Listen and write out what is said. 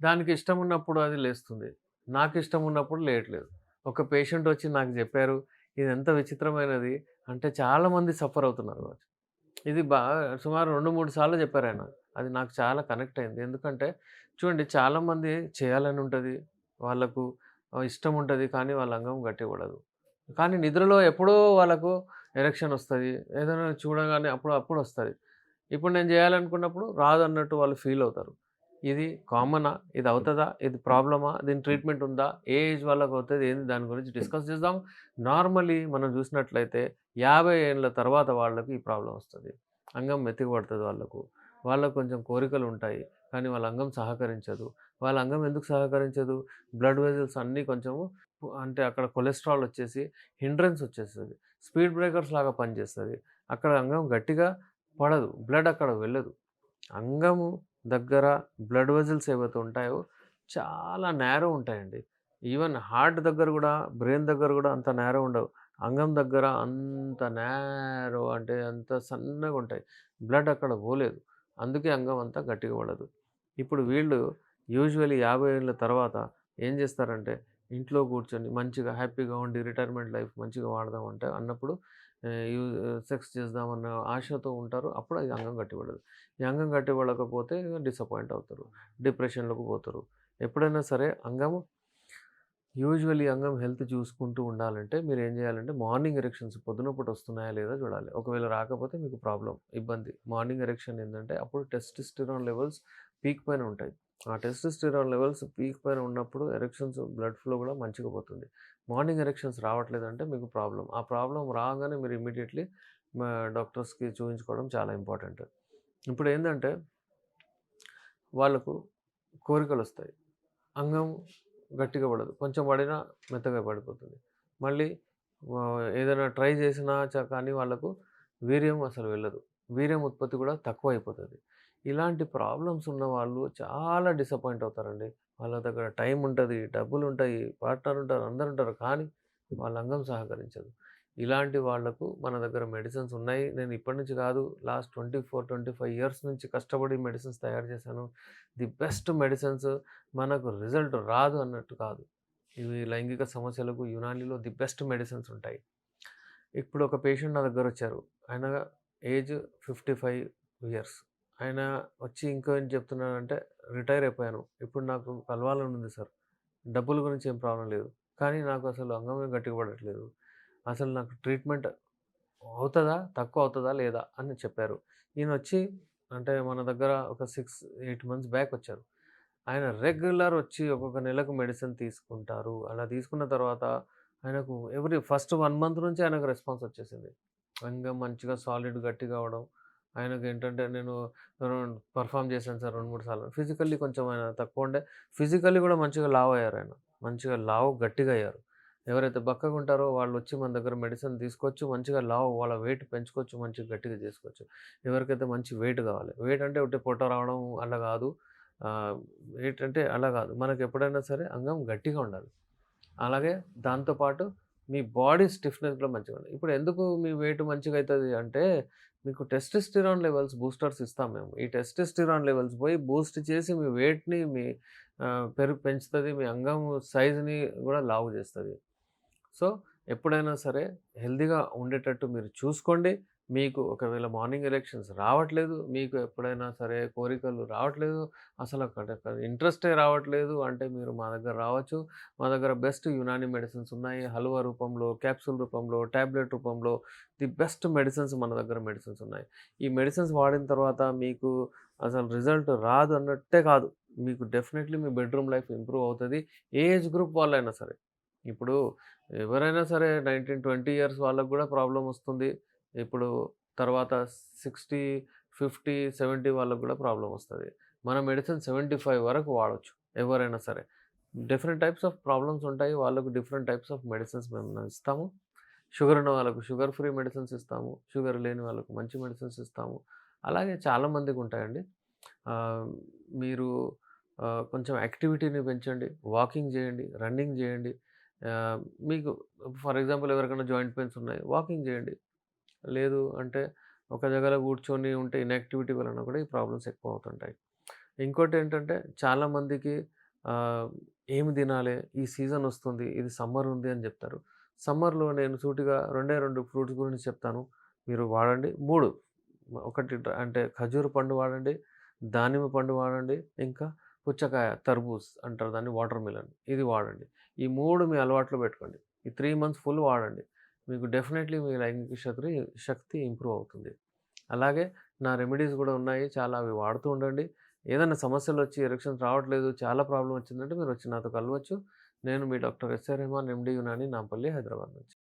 దానికి ఇష్టం ఉన్నప్పుడు అది లేస్తుంది. నాకు ఇష్టం ఉన్నప్పుడు లేయట్లేదు. ఒక పేషెంట్ వచ్చి నాకు జెప్పారు, "ఇదెంత విచిత్రమైనది అంటే చాలామంది సఫర్ అవుతున్నారు." ఇది సుమారు 2, 3 సార్లు చెప్పారాయన. అది నాకు చాలా కనెక్ట్ అయింది. ఎందుకంటే చూడండి చాలామంది చేయాలని ఉంటది. వాళ్ళకు ఇష్టం ఉంటది. కానీ వాళ్ళ అంగం గట్టిగా పడదు. కానీ నిద్రలో ఎప్పుడో వాళ్ళకు ఎరెక్షన్ ఒస్తది. ఏదైనా చూడగానే అప్పుడొస్తది. ఇప్పుడు నేను జేయాలనుకున్నప్పుడు రాదన్నట్టు వాళ్ళు ఫీల్ అవుతారు. ఇది కామనా? ఇది అవుతదా? ఇది ప్రాబ్లమా? దీని ట్రీట్మెంట్ ఉందా? ఏ ఏజ్ వాళ్ళకవుతది? ఏంది దాని గురించి డిస్కస్ చేద్దాం. నార్మల్లీ మనం జూసినట్లయితే 50 ఏండ్ల తర్వాత వాళ్ళకి ఈ ప్రాబ్లమ్ ఒస్తది. అంగం మెత్తగా పడతది వాళ్ళకు. వాళ్ళకు కొంచెం కోరికలుంటాయి. కానీ వాళ్ళ అంగం సహకరించదు. వాళ్ళ అంగం ఎందుకు సహకరించదు? బ్లడ్ వెసల్స్ అన్నీ కొంచెము అంటే అక్కడ కొలెస్ట్రాల్ ఒచ్చేసి హిండ్రన్స్ ఒచ్చేస్తది. స్పీడ్ బ్రేకర్స్ లాగా పనిచేస్తది. అక్కడ అంగం గట్టిగా పడదు. బ్లడ్ అక్కడ వెళ్ళదు. అంగము దగ్గర బ్లడ్ వెసల్స్ ఏవైతే ఉంటాయో చాలా నారో ఉంటాయండి. ఈవెన్ హార్ట్ దగ్గర గూడా, బ్రెయిన్ దగ్గర గూడా అంత నారో ఉండవు. అంగం దగ్గర అంత నారో అంటే అంత సన్నగుంటాయి. బ్లడ్ అక్కడ పోలేదు. అందుకే అంగం అంతా గట్టిగా పడదు. ఇప్పుడు వీళ్ళు యూజువల్లీ 50 ఏళ్ల తర్వాత ఏం జేస్తారంటే, ఇంట్లో కూర్చొని మంచిగా హ్యాపీగా ఉండి రిటైర్మెంట్ లైఫ్ మంచిగా వాడదాం అంటే అన్నప్పుడు ఆహ్, యు సెక్స్ చేద్దామన్న ఆశతో ఉంటారు. అప్పుడు ఈ అంగం గట్టిపడదు. ఈ అంగం గట్టిపడకపోతే డిసప్పాయింట్ అవుతారు. డిప్రెషన్‌లోకి పోతారు. ఎప్పుడైనా సరే యూజువల్లీ అంగం హెల్త్ చూసుకుంటూ ఉండాలంటే మీరేం జేయాలంటే మార్నింగ్ ఎరెక్షన్స్ పొద్దున పూట వస్తున్నాయా లేదా చూడాలి. ఒకవేళ రాకపోతే మీకు ప్రాబ్లమ్, ఇబ్బంది. మార్నింగ్ ఎరెక్షన్ ఏందంటే అప్పుడు టెస్టోస్టెరాన్ లెవెల్స్ పీక్ పైన ఉంటాయి. ఆ టెస్టోస్టెరాన్ లెవెల్స్ పీక్ పైన ఉన్నప్పుడు ఎరెక్షన్స్ బ్లడ్ ఫ్లో గూడా మంచిగా పోతుంది. మార్నింగ్ ఎరెక్షన్స్ రావట్లేదంటే మీకు ప్రాబ్లమ్. ఆ ప్రాబ్లమ్ రాగానే మీరు ఇమ్మీడియేట్‌లీ మా డాక్టర్స్‌కి చూయించుకోవడం చాలా ఇంపార్టెంట్. ఇప్పుడేందంటే వాళ్ళకు కోరికలొస్తాయి. అంగం గట్టిగా పడదు. కొంచెం పడినా మెత్తగా పడిపోతుంది. మళ్ళీ ఏదైనా ట్రై చేసినా కానీ వాళ్ళకు వీర్యం అసలు వెళ్ళదు. వీర్యం ఉత్పత్తి కూడా తక్కువైపోతది. ఇలాంటి ప్రాబ్లమ్స్ ఉన్నవాళ్ళు చాలా డిసప్పాయింట్ అవుతారండి. వాళ్ళ దగ్గర టైం ఉంటది, డబ్బులుంటాయి, పార్ట్నర్ ఉంటారు, అందరుంటారు. కానీ వాళ్ళ అంగం సహకరించదు. ఇలాంటి వాళ్ళకు మన దగ్గర మెడిసిన్స్ ఉన్నాయి. నేను ఇప్పటి నుంచి కాదు లాస్ట్ 24, 25 ఇయర్స్ నుంచి కష్టపడి మెడిసిన్స్ తయారు చేశాను. ది బెస్ట్ మెడిసిన్స్ మనకు రిజల్ట్ రాదు అన్నట్టు కాదు. ఇవి లైంగిక సమస్యలకు యునానిలో ది బెస్ట్ మెడిసిన్స్ ఉంటాయి. ఇప్పుడు ఒక పేషెంట్ నా దగ్గరొచ్చారు. ఆయన ఏజ్ 55 ఇయర్స్. ఆయన వచ్చి ఇంకో ఏం చెప్తున్నాడంటే, "రిటైర్ అయిపోయాను. ఇప్పుడు నాకు కలవాలని ఉంది సార్. డబ్బుల గురించి ఏం ప్రాబ్లమ్ లేదు. కానీ నాకు అసలు అంగమే గట్టిగా పడట్లేదు. అసలు నాకు ట్రీట్మెంట్ అవుతదా? తక్కువ అవుతదా? లేదా?" అని చెప్పారు. ఈయనొచ్చి అంటే మన దగ్గర ఒక 6, 8 మంత్స్ బ్యాక్ వచ్చారు. ఆయన రెగ్యులర్ వచ్చి ఒక్కొక్క నెలకు మెడిసిన్ తీసుకుంటారు. అలా తీసుకున్న తర్వాత ఆయనకు ఫస్ట్ 1 మంత్ నుంచి ఆయనకు రెస్పాన్స్ వచ్చేసింది. ఇంగా మంచిగా సాలిడ్ గట్టిగా అవ్వడం. ఆయనకేంటంటే నేను పెర్ఫార్మ్ చేశాను సార్ 2, 3 సార్లు. ఫిజికల్లీ కొంచెం ఆయన తక్కువుండే. ఫిజికల్లీ గూడా మంచిగా లావయ్యారాయన. మంచిగా లావు గట్టిగా అయ్యారు. ఎవరైతే బక్కగుంటారో వాళ్ళొచ్చి మన దగ్గర మెడిసిన్ తీసుకోవచ్చు. మంచిగా వాళ్ళ వెయిట్ పెంచుకోవచ్చు. మంచిగా గట్టిగా చేసుకోవచ్చు. ఎవరికైతే మంచి వెయిట్ గావాలి. వెయిట్ అంటే ఉట్టి పొట్ట రావడం అలా గాదు. ఆహ్, ఏంటంటే అలా గాదు. మనకెప్పుడైనా సరే అంగం గట్టిగా ఉండాలి. అలాగే దాంతో పాటు మీ బాడీ స్టిఫ్‌నెస్ కూడా మంచిగుండాలి. ఇప్పుడు ఎందుకు మీ వెయిట్ మంచిగయితది అంటే, మీకు టెస్టోస్టెరాన్ లెవెల్స్ బూస్టర్స్ ఇస్తాం మేము. ఈ టెస్టోస్టెరాన్ లెవెల్స్ పోయి బూస్ట్ చేసి మీ వెయిట్‌ని పెంచుతది. మీ అంగం సైజ్‌ని గూడా లావు జేస్తది. సో, ఎప్పుడైనా సరే హెల్తీగా ఉండేటట్టు మీరు చూసుకోండి. మీకు ఒకవేళ మార్నింగ్ ఎరెక్షన్స్ రావట్లేదు, మీకు ఎప్పుడైనా సరే కోరికలు రావట్లేదు, అసలక్కడ ఇంట్రెస్టే రావట్లేదు అంటే మీరు మా దగ్గర రావచ్చు. మా దగ్గర బెస్ట్ యునాని మెడిసిన్స్ ఉన్నాయి. హల్వా రూపంలో, క్యాప్సూల్ రూపంలో, టాబ్లెట్ రూపంలో ది బెస్ట్ మెడిసిన్స్ మన దగ్గర మెడిసిన్స్ ఉన్నాయి. ఈ మెడిసిన్స్ వాడిన తర్వాత మీకు అసలు రిజల్ట్ రాదు అన్నట్టే కాదు. మీకు డెఫినైట్‌లీ మీ బెడ్‌రూమ్ లైఫ్ ఇంప్రూవ్ అవుతది. ఏ ఏజ్ గ్రూప్ వాళ్ళైనా సరే. ఇప్పుడు ఎవరైనా సరే 19, 20 ఇయర్స్ వాళ్ళకి గూడా ప్రాబ్లమొస్తుంది. ఇప్పుడు తర్వాత 60, 50, 70 వాళ్ళకి గూడా ప్రాబ్లమొస్తది. మన మెడిసిన్ 75 వరకు వాడొచ్చు ఎవరైనా సరే. డిఫరెంట్ టైప్స్ ఆఫ్ ప్రాబ్లమ్స్ ఉంటాయి. వాళ్ళకు డిఫరెంట్ టైప్స్ ఆఫ్ మెడిసిన్స్ మేము ఇస్తాము. షుగర్ ఉన్న వాళ్ళకు షుగర్ ఫ్రీ మెడిసిన్స్ ఇస్తాము. షుగర్ లేని వాళ్ళకు మంచి మెడిసిన్స్ ఇస్తాము. అలాగే చాలా మందికుంటాయండి. ఆహ్, మీరు కొంచెం యాక్టివిటీని పెంచండి. వాకింగ్ జేయండి. రన్నింగ్ జేయండి. ఆహ్, మీకు ఫర్ ఎగ్జాంపుల్ ఎవరికైనా జాయింట్ పెయిన్స్ ఉన్నాయి. వాకింగ్ జేయండి. లేదు అంటే ఒక దగ్గర కూర్చొని ఉంటే ఇన్‌యాక్టివిటీ వలన కూడా ఈ ప్రాబ్లమ్స్ ఎక్కువ అవుతుంటాయి. ఇంకోటేంటంటే చాలామందికి ఆహ్, ఏమి తినాలే? ఈ సీజన్ ఒస్తుంది. ఇది సమ్మర్ ఉంది అని జెప్తారు. సమ్మర్‌లో నేను సూటిగా 2 ఫ్రూట్స్ గురించి చెప్తాను. మీరు వాడండి. 3 ఒకటి అంటే ఖర్జూర పండు వాడండి, దానిమ్మ పండు వాడండి, ఇంకా పుచ్చకాయ తర్బూజ్ అంటారు దాన్ని వాటర్ మిలన్ ఇది వాడండి. ఈ 3 మీ అలవాట్లో పెట్టుకోండి. ఈ 3 మంత్స్ ఫుల్ వాడండి. మీకు డెఫినైట్‌లీ మీ లైంగిక శక్తి ఇంప్రూవ్ అవుతుంది. అలాగే నా రెమెడీస్ గూడా ఉన్నాయి. చాలా అవి వాడుతూ ఉండండి. ఏదైనా సమస్యలొచ్చి ఎరెక్షన్స్ రావట్లేదు, చాలా ప్రాబ్లమ్ వచ్చిందంటే మీరొచ్చి నాతో కలవచ్చు. నేను మీ doctor S R Rehman MD Unani Nampally Hyderabad నుంచి.